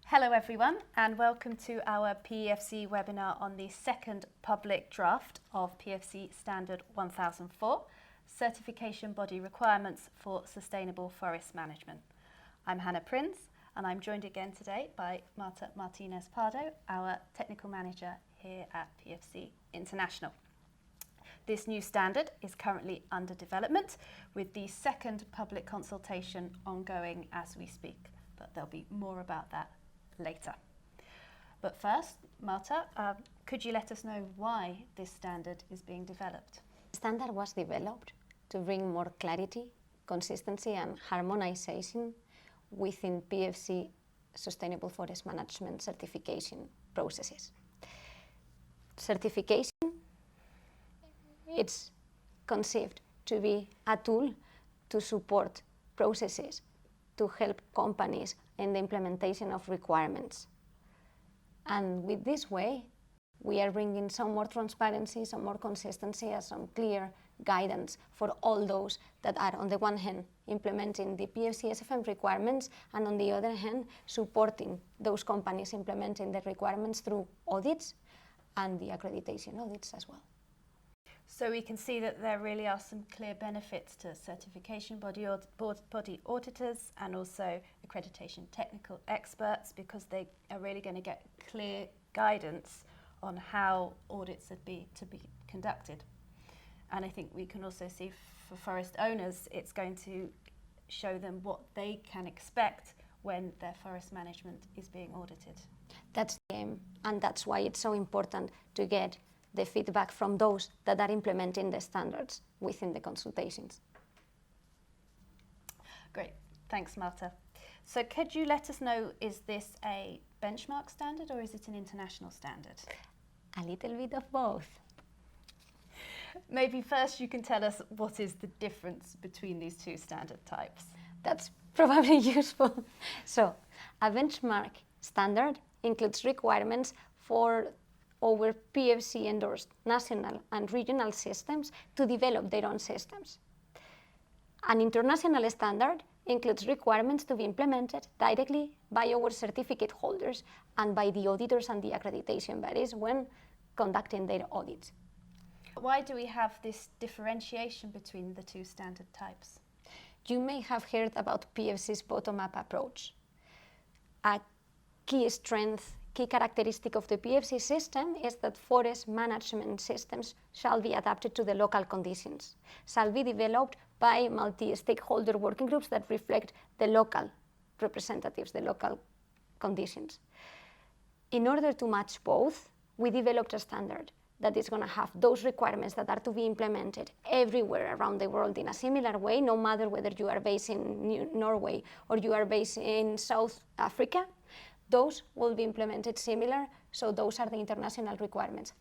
Hello everyone and welcome to our PEFC webinar on the second public draft of PEFC Standard 1004, Certification Body Requirements for Sustainable Forest Management. I'm Hannah Prinz and I'm joined again today by Marta Martinez Pardo, our Technical Manager here at PEFC International. This new standard is currently under development with the second public consultation ongoing as we speak, but there'll be more about that later. But first, Marta, could you let us know why this standard is being developed? The standard was developed to bring more clarity, consistency and harmonization within PEFC Sustainable Forest Management certification processes. Certification, it's conceived to be a tool to support processes, to help companies in the implementation of requirements. And with this way, we are bringing some more transparency, some more consistency, and some clear guidance for all those that are, on the one hand, implementing the PEFC SFM requirements, and on the other hand, supporting those companies implementing the requirements through audits and the accreditation audits as well. So we can see that there really are some clear benefits to certification body auditors and also accreditation technical experts, because they are really going to get clear guidance on how audits are to be conducted. And I think we can also see for forest owners, it's going to show them what they can expect when their forest management is being audited. That's the aim, and that's why it's so important to get the feedback from those that are implementing the standards within the consultations. Great, thanks Marta. So could you let us know, is this a benchmark standard or is it an international standard? A little bit of both. Maybe first you can tell us what is the difference between these two standard types. That's probably useful. So a benchmark standard includes requirements for our PEFC endorsed national and regional systems to develop their own systems. An international standard includes requirements to be implemented directly by our certificate holders and by the auditors and the accreditation bodies when conducting their audits. Why do we have this differentiation between the two standard types? You may have heard about PEFC's bottom-up approach. A key characteristic of the PEFC system is that forest management systems shall be adapted to the local conditions, shall be developed by multi-stakeholder working groups that reflect the local representatives, the local conditions. In order to match both, we developed a standard that is going to have those requirements that are to be implemented everywhere around the world in a similar way, no matter whether you are based in Norway or you are based in South Africa. Those will be implemented similar, so those are the international requirements.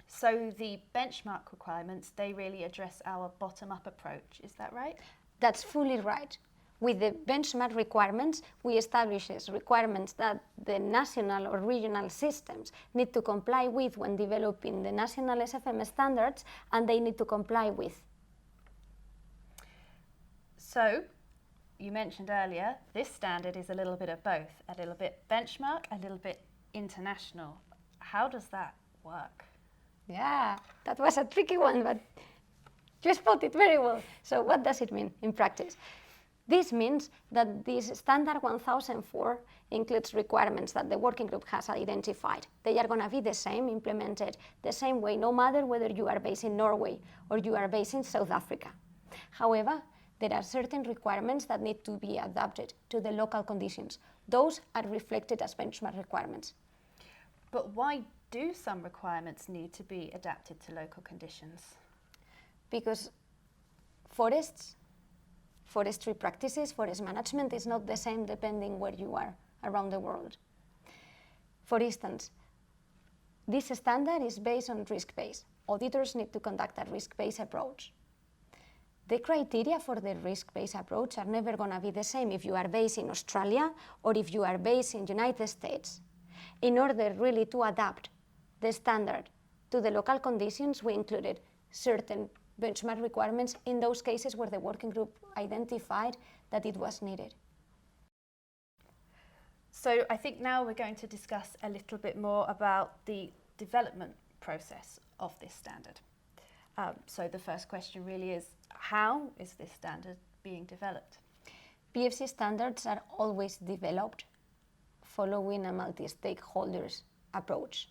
So the benchmark requirements, they really address our bottom-up approach, is that right? That's fully right. With the benchmark requirements, we establish requirements that the national or regional systems need to comply with when developing the national SFM standards, and they need to comply with. So, you mentioned earlier, this standard is a little bit of both, a little bit benchmark, a little bit international. How does that work? Yeah, that was a tricky one, but you spotted it very well. So what does it mean in practice? This means that this standard 1004 includes requirements that the working group has identified. They are going to be the same, implemented the same way, no matter whether you are based in Norway or you are based in South Africa. However, there are certain requirements that need to be adapted to the local conditions. Those are reflected as benchmark requirements. But why do some requirements need to be adapted to local conditions? Because forestry practices, forest management is not the same depending where you are around the world. For instance, this standard is based on risk-based. Auditors need to conduct a risk-based approach. The criteria for the risk-based approach are never going to be the same if you are based in Australia or if you are based in the United States. In order really to adapt the standard to the local conditions, we included certain benchmark requirements in those cases where the working group identified that it was needed. So I think now we're going to discuss a little bit more about the development process of this standard. So the first question really is, how is this standard being developed? PEFC standards are always developed following a multi-stakeholders approach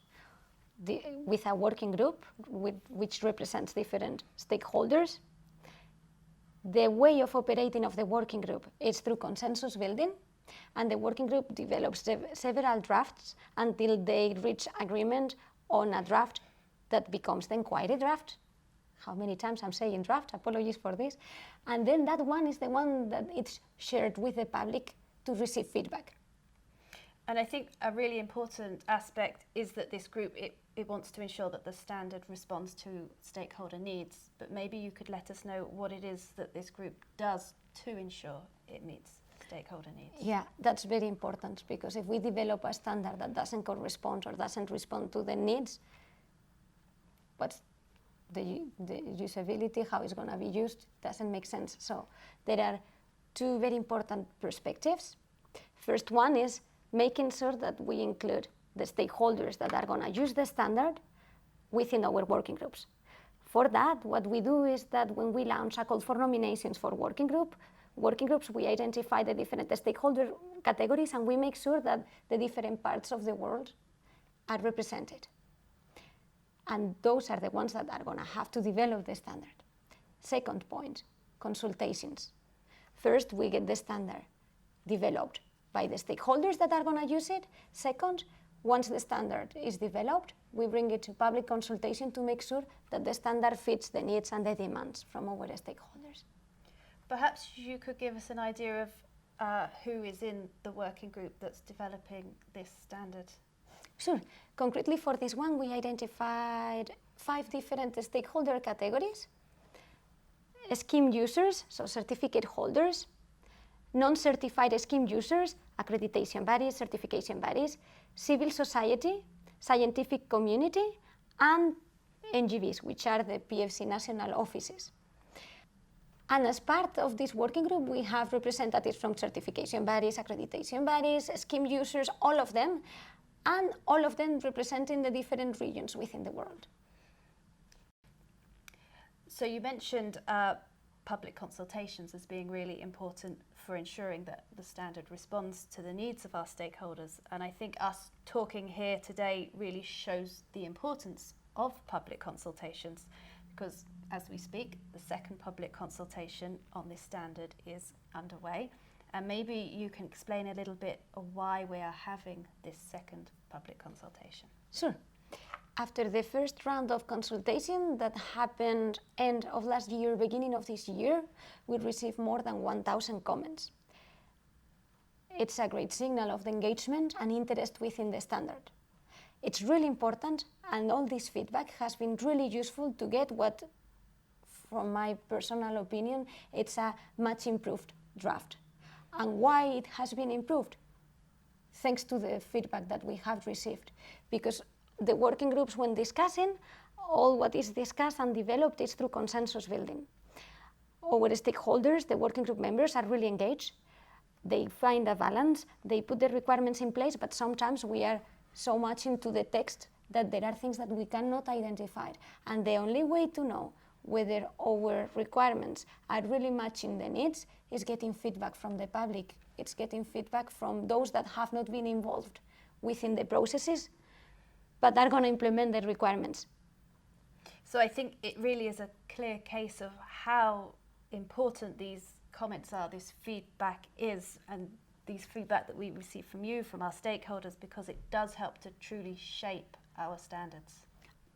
with a working group which represents different stakeholders. The way of operating of the working group is through consensus building, and the working group develops several drafts until they reach agreement on a draft that becomes the inquiry draft. How many times I'm saying draft, apologies for this. And then that one is the one that it's shared with the public to receive feedback. And I think a really important aspect is that this group, it wants to ensure that the standard responds to stakeholder needs, but maybe you could let us know what it is that this group does to ensure it meets stakeholder needs. Yeah, that's very important, because if we develop a standard that doesn't correspond or doesn't respond to the needs, what's the usability, how it's going to be used, doesn't make sense. So there are two very important perspectives. First one is making sure that we include the stakeholders that are going to use the standard within our working groups. For that, what we do is that when we launch a call for nominations for working groups, we identify the different stakeholder categories, and we make sure that the different parts of the world are represented. And those are the ones that are going to have to develop the standard. Second point, consultations. First, we get the standard developed by the stakeholders that are going to use it. Second, once the standard is developed, we bring it to public consultation to make sure that the standard fits the needs and the demands from our stakeholders. Perhaps you could give us an idea of who is in the working group that's developing this standard. Sure. Concretely for this one, we identified 5 different stakeholder categories. Scheme users, so certificate holders, non-certified scheme users, accreditation bodies, certification bodies, civil society, scientific community, and NGVs, which are the PEFC national offices. And as part of this working group, we have representatives from certification bodies, accreditation bodies, scheme users, all of them, and all of them representing the different regions within the world. So you mentioned public consultations as being really important for ensuring that the standard responds to the needs of our stakeholders. And I think us talking here today really shows the importance of public consultations, because as we speak, the second public consultation on this standard is underway. And maybe you can explain a little bit of why we are having this second public consultation. Sure. After the first round of consultation that happened end of last year, beginning of this year, we received more than 1,000 comments. It's a great signal of the engagement and interest within the standard. It's really important, and all this feedback has been really useful to get what, from my personal opinion, it's a much improved draft. And why it has been improved? Thanks to the feedback that we have received. Because the working groups, when discussing, all what is discussed and developed is through consensus building. Our stakeholders, the working group members, are really engaged. They find a balance, they put the requirements in place, but sometimes we are so much into the text that there are things that we cannot identify. And the only way to know whether our requirements are really matching the needs is getting feedback from the public. It's getting feedback from those that have not been involved within the processes, but are going to implement the requirements. So I think it really is a clear case of how important these comments are, this feedback is, and these feedback that we receive from you, from our stakeholders, because it does help to truly shape our standards.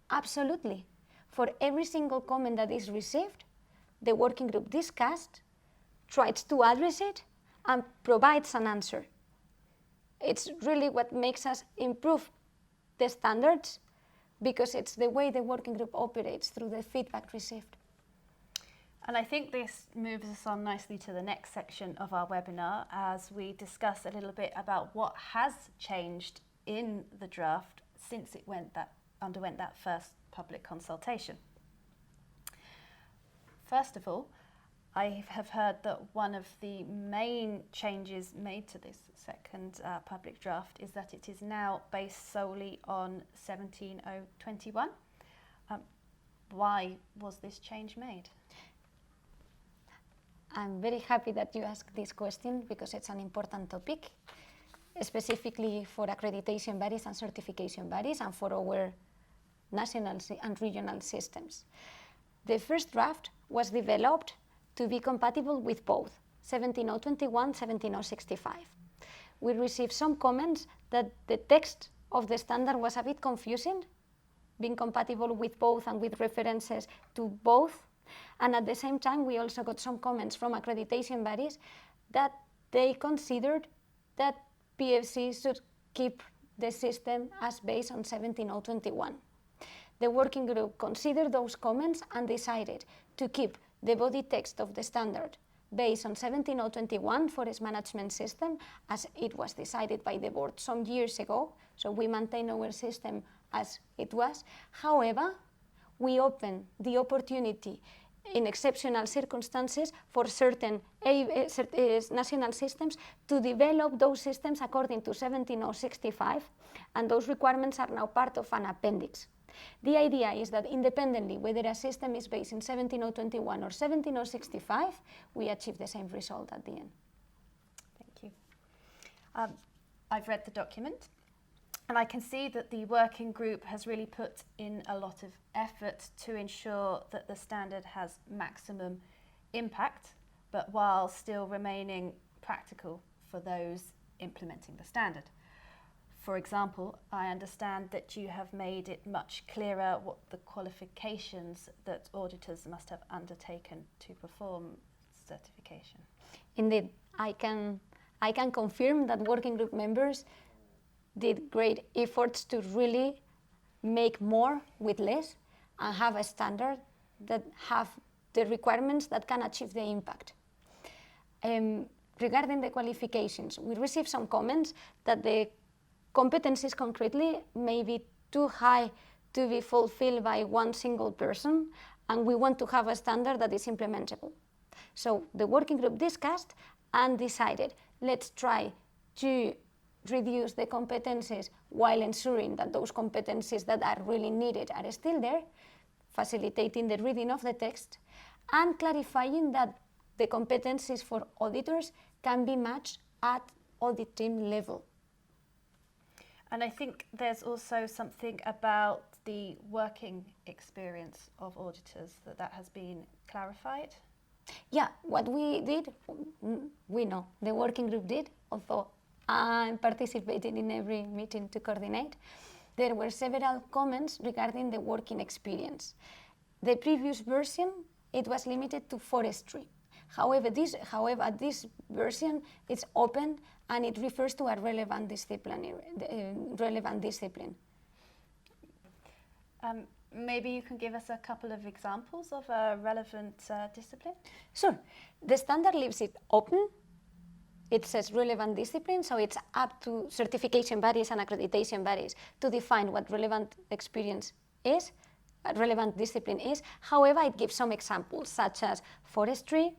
Absolutely. For every single comment that is received, the working group discussed, tries to address it, and provides an answer. It's really what makes us improve the standards, because it's the way the working group operates, through the feedback received. And I think this moves us on nicely to the next section of our webinar, as we discuss a little bit about what has changed in the draft since it underwent that first public consultation. First of all, I have heard that one of the main changes made to this second public draft is that it is now based solely on 17021. Why was this change made? I'm very happy that you asked this question because it's an important topic, specifically for accreditation bodies and certification bodies and for our national and regional systems. The first draft was developed to be compatible with both 17021, 17065. We received some comments that the text of the standard was a bit confusing, being compatible with both and with references to both. And at the same time, we also got some comments from accreditation bodies that they considered that PEFC should keep the system as based on 17021. The working group considered those comments and decided to keep the body text of the standard based on 17021 for its management system, as it was decided by the board some years ago. So we maintain our system as it was. However, we open the opportunity in exceptional circumstances for certain national systems to develop those systems according to 17065, and those requirements are now part of an appendix. The idea is that independently, whether a system is based in 17021 or 17065, we achieve the same result at the end. Thank you. I've read the document, and I can see that the working group has really put in a lot of effort to ensure that the standard has maximum impact, but while still remaining practical for those implementing the standard. For example, I understand that you have made it much clearer what the qualifications that auditors must have undertaken to perform certification. Indeed, I can confirm that working group members did great efforts to really make more with less and have a standard that have the requirements that can achieve the impact. Regarding the qualifications, we received some comments that the competencies concretely may be too high to be fulfilled by one single person, and we want to have a standard that is implementable. So the working group discussed and decided, let's try to reduce the competencies while ensuring that those competencies that are really needed are still there, facilitating the reading of the text, and clarifying that the competencies for auditors can be matched at audit team level. And I think there's also something about the working experience of auditors that has been clarified. Yeah, what we did, we know, the working group did, although I'm participating in every meeting to coordinate. There were several comments regarding the working experience. The previous version, it was limited to forestry. However, this version is open and it refers to a relevant discipline. Maybe you can give us a couple of examples of a relevant discipline? Sure. The standard leaves it open. It says relevant discipline, so it's up to certification bodies and accreditation bodies to define what relevant experience is, relevant discipline is. However, it gives some examples such as forestry,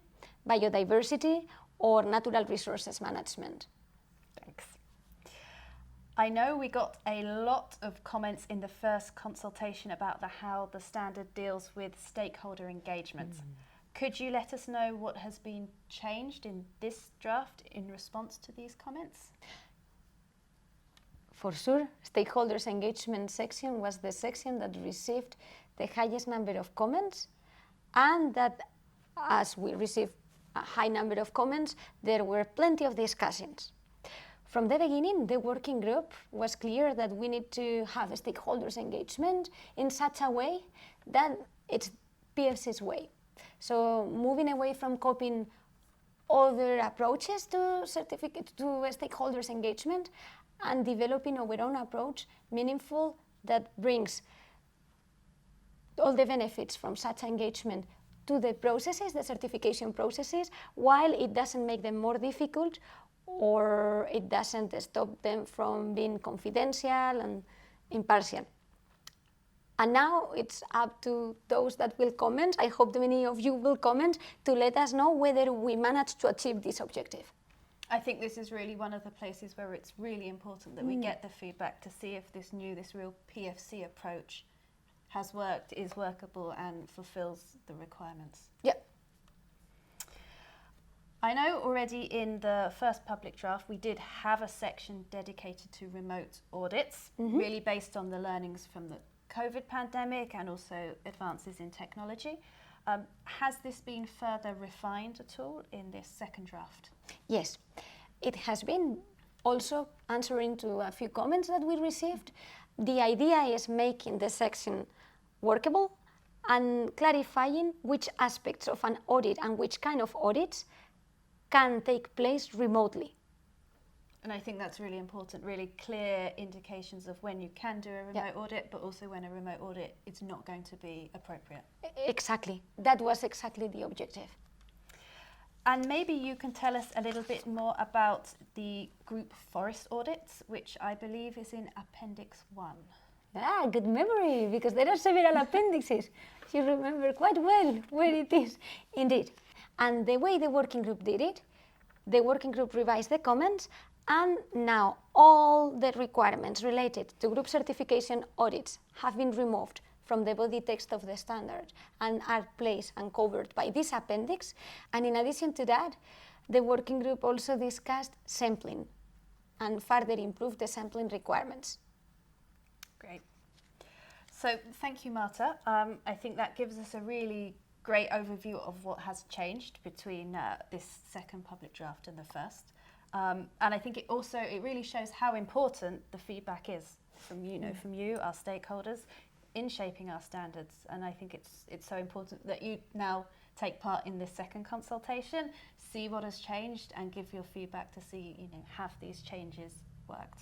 biodiversity, or natural resources management. Thanks. I know we got a lot of comments in the first consultation about how the standard deals with stakeholder engagements. Could you let us know what has been changed in this draft in response to these comments? For sure, stakeholders engagement section was the section that received the highest number of comments, and that as we received a high number of comments, there were plenty of discussions. From the beginning, the working group was clear that we need to have stakeholders engagement in such a way that it's PEFC's way. So moving away from copying other approaches to stakeholders engagement and developing our own approach, meaningful, that brings all the benefits from such engagement to the processes, the certification processes, while it doesn't make them more difficult or it doesn't stop them from being confidential and impartial. And now it's up to those that will comment, I hope many of you will comment, to let us know whether we managed to achieve this objective. I think this is really one of the places where it's really important that we get the feedback to see if this real PFC approach has worked, is workable and fulfills the requirements. Yeah. I know already in the first public draft we did have a section dedicated to remote audits, really based on the learnings from the COVID pandemic and also advances in technology. Has this been further refined at all in this second draft? Yes, it has been. Also answering to a few comments that we received, the idea is making the section workable and clarifying which aspects of an audit and which kind of audits can take place remotely. And I think that's really important, really clear indications of when you can do a remote audit, but also when a remote audit is not going to be appropriate. Exactly. That was exactly the objective. And maybe you can tell us a little bit more about the group forest audits, which I believe is in Appendix 1. Ah, good memory, because there are several appendices. You remember quite well where it is. Indeed. And the way the working group did it, the working group revised the comments, and now all the requirements related to group certification audits have been removed from the body text of the standard and are placed and covered by this appendix. And in addition to that, the working group also discussed sampling and further improved the sampling requirements. Great. So thank you, Marta. I think that gives us a really great overview of what has changed between this second public draft and the first. And I think it really shows how important the feedback is from you, our stakeholders, in shaping our standards. And I think it's so important that you now take part in this second consultation, see what has changed, and give your feedback to see, have these changes worked.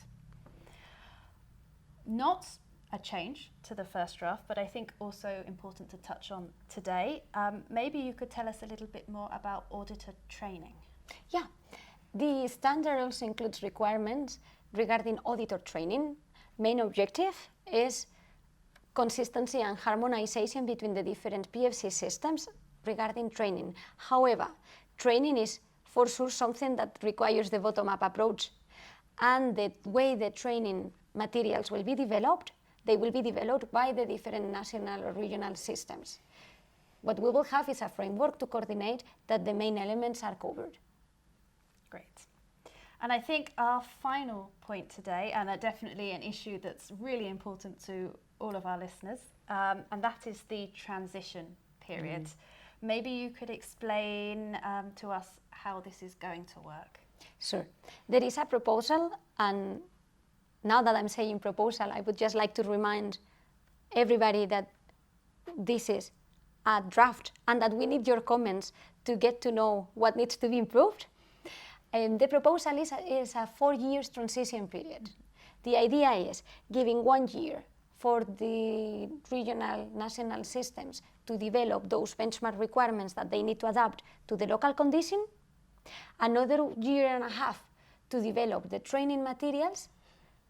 Not a change to the first draft, but I think also important to touch on today. Maybe you could tell us a little bit more about auditor training. Yeah, the standard also includes requirements regarding auditor training. Main objective is consistency and harmonization between the different PFC systems regarding training. However, training is for sure something that requires the bottom-up approach. And the way the training materials will be developed, they will be developed by the different national or regional systems. What we will have is a framework to coordinate that the main elements are covered. Great. And I think our final point today, and definitely an issue that's really important to all of our listeners, and that is the transition period. Maybe you could explain to us how this is going to work. Sure. There is a proposal, and now that I'm saying proposal, I would just like to remind everybody that this is a draft and that we need your comments to get to know what needs to be improved. And the proposal is a 4 years transition period. The idea is giving 1 year for the regional national systems to develop those benchmark requirements that they need to adapt to the local condition, another year and a half to develop the training materials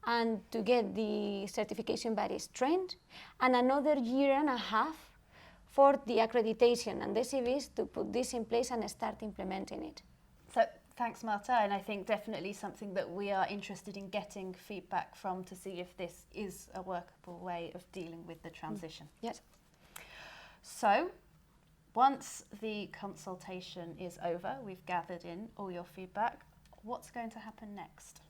and to get the certification bodies trained, and another year and a half for the accreditation and the CVs to put this in place and start implementing it. So thanks, Marta, and I think definitely something that we are interested in getting feedback from to see if this is a workable way of dealing with the transition. Yes. So once the consultation is over, we've gathered in all your feedback, what's going to happen next?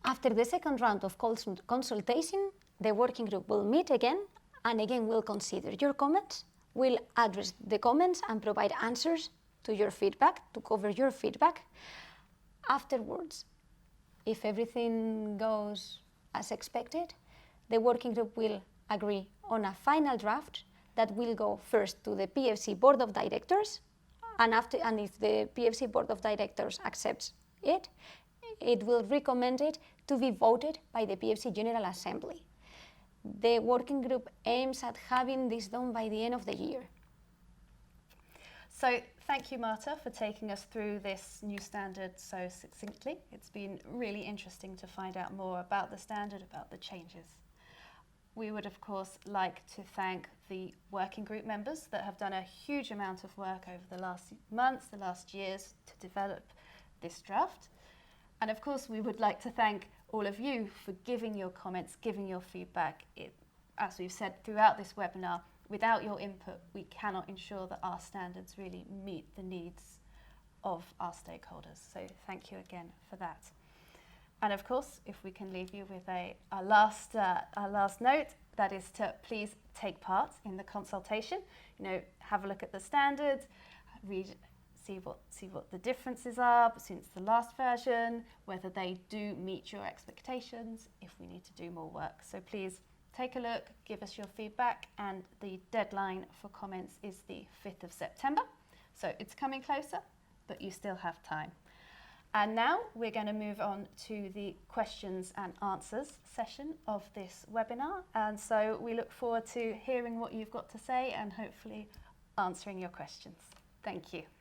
After the second round of consultation, the working group will meet again, and again we'll consider your comments, we'll address the comments and provide answers to your feedback, to cover your feedback. Afterwards, if everything goes as expected, the working group will agree on a final draft that will go first to the PFC Board of Directors, and if the PFC Board of Directors accepts it, it will recommend it to be voted by the PFC General Assembly. The working group aims at having this done by the end of the year. So thank you, Marta, for taking us through this new standard so succinctly. It's been really interesting to find out more about the standard, about the changes. we would of course like to thank the working group members that have done a huge amount of work over the last months, the last years to develop this draft. And of course we would like to thank all of you for giving your comments, giving your feedback. As we've said throughout this webinar, without your input we cannot ensure that our standards really meet the needs of our stakeholders. So thank you again for that. And of course, if we can leave you with our last note, that is to please take part in the consultation. Have a look at the standards, see what the differences are since the last version, whether they do meet your expectations, if we need to do more work. So please take a look, give us your feedback, and the deadline for comments is the 5th of September. So it's coming closer, but you still have time. And now we're going to move on to the questions and answers session of this webinar. And so we look forward to hearing what you've got to say and hopefully answering your questions. Thank you.